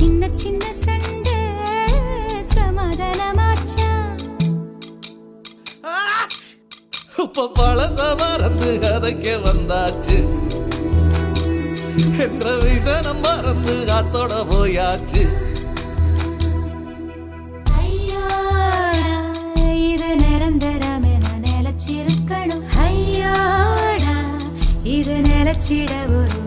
சின்ன சின்ன சண்டை சமாதானமாச்சா? இப்ப பழச மறந்து கதைக்க வந்தாச்சு என்ற விசனம் மறந்து காத்தோட போயாச்சு. ஐயோடா இது நிரந்தரமென நிலச்சிருக்கணும். ஐயோடா இது நிலச்சிட ஒரு